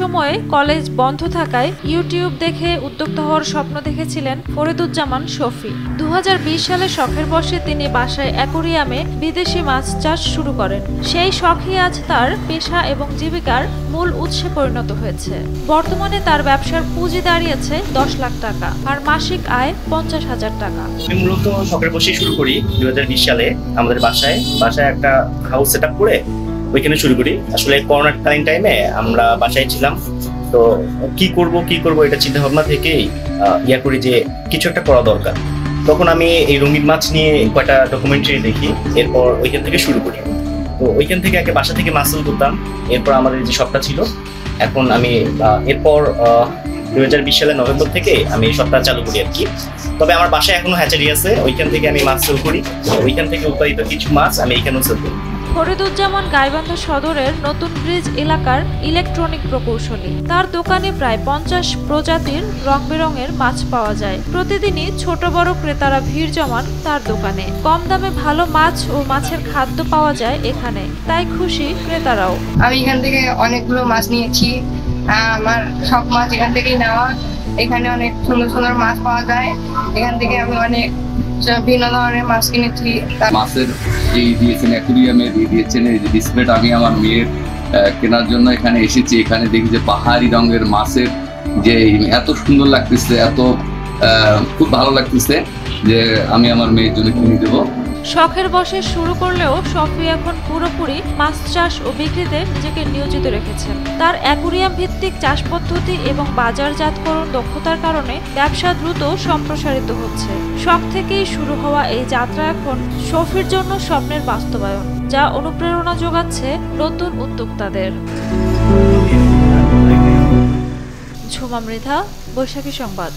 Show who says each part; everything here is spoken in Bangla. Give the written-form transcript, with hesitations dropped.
Speaker 1: সময়ে কলেজ বন্ধ থাকায় ইউটিউব দেখে উদ্যোক্তা হওয়ার স্বপ্ন দেখেছিলেন ফরিদুজ্জামান শফি। 2020 সালে শখের বশে তিনি বাসায় অ্যাকোরিয়ামে বিদেশি মাছ চাষ শুরু করেন। সেই শখই আজ তার পেশা এবং জীবিকার মূল উৎসে পরিণত হয়েছে। বর্তমানে তার ব্যবসার পুঁজি দাঁড়িয়েছে 10 লাখ টাকা আর মাসিক আয় 50,000 টাকা।
Speaker 2: আমি মূলত শখের বসে শুরু করি 2020 সালে আমাদের বাসায় একটা হাউস সেট আপ করে ওইখানে শুরু করি। আসলে করোনাকালীন টাইমে আমরা বাসায় ছিলাম, তো কি করব এটা চিন্তা ভাবনা থেকেই ইয়া করি যে কিছু একটা করা দরকার। তখন আমি এই রঙিন মাছ নিয়ে কয়েকটা ডকুমেন্টারি দেখি, এরপর ওইখান থেকে শুরু করি। তো ওইখান থেকে আগে বাসা থেকে মাছ সেল করতাম, এরপর আমাদের যে শপটা ছিল, এখন আমি এরপর 2020 সালের নভেম্বর থেকে আমি এই শপটা চালু করি আর কি। তবে আমার বাসায় এখনো হ্যাচারি আছে, ওইখান থেকে আমি মাছ সেল করি, ওইখান থেকে উৎপাদিত কিছু মাছ আমি এখানেও সেল করি।
Speaker 1: ফরিদুজ্জামান গাইবান্ধা সদরের নতুন ব্রিজ এলাকার ইলেকট্রনিক প্রকৌশলী। তার দোকানে প্রায় 50 প্রজাতির রং বেরঙের মাছ পাওয়া যায়। প্রতিদিনই ছোট বড় ক্রেতারা ভিড় জমান তার দোকানে। কম দামে ভালো মাছ ও মাছের খাদ্য পাওয়া যায় এখানে, তাই খুশি ক্রেতারাও।
Speaker 3: আমি এখান থেকে অনেকগুলো মাছ নিয়েছি, আমার সব মাছ এখান থেকেই নেওয়া। এখানে অনেক সুন্দর সুন্দর মাছ পাওয়া যায়, এখান থেকে আমি অনেক বিভিন্ন ধরনের মাছ কিনেছি।
Speaker 4: মাছের যে দিয়েছেন অ্যাকুরিয়ামে দিয়েছেন এই যে ডিসপ্লেটা, আমি আমার মেয়ের কেনার জন্য এখানে এসেছি। এখানে দেখি যে পাহাড়ি রঙের মাছের যে এত সুন্দর লাগতেছে, এত খুব ভালো লাগতেছে যে আমি আমার মেয়ের জন্য কিনে দেবো।
Speaker 1: শখের বশে শুরু করলেও শফি এখন পুরোপুরি মাছ চাষ ও বিক্রিতে নিজেকে নিয়োজিত রেখেছেন। তার অ্যাকুরিয়াম ভিত্তিক চাষ পদ্ধতি এবং বাজারজাতকরণ দক্ষতার কারণে ব্যবসা দ্রুত সম্প্রসারিত হচ্ছে। শখ থেকেই শুরু হওয়া এই যাত্রা এখন শফির জন্য স্বপ্নের বাস্তবায়ন, যা অনুপ্রেরণা যোগাচ্ছে নতুন উদ্যোক্তাদের। ঝুমা মৃধা, বৈশাখী সংবাদ।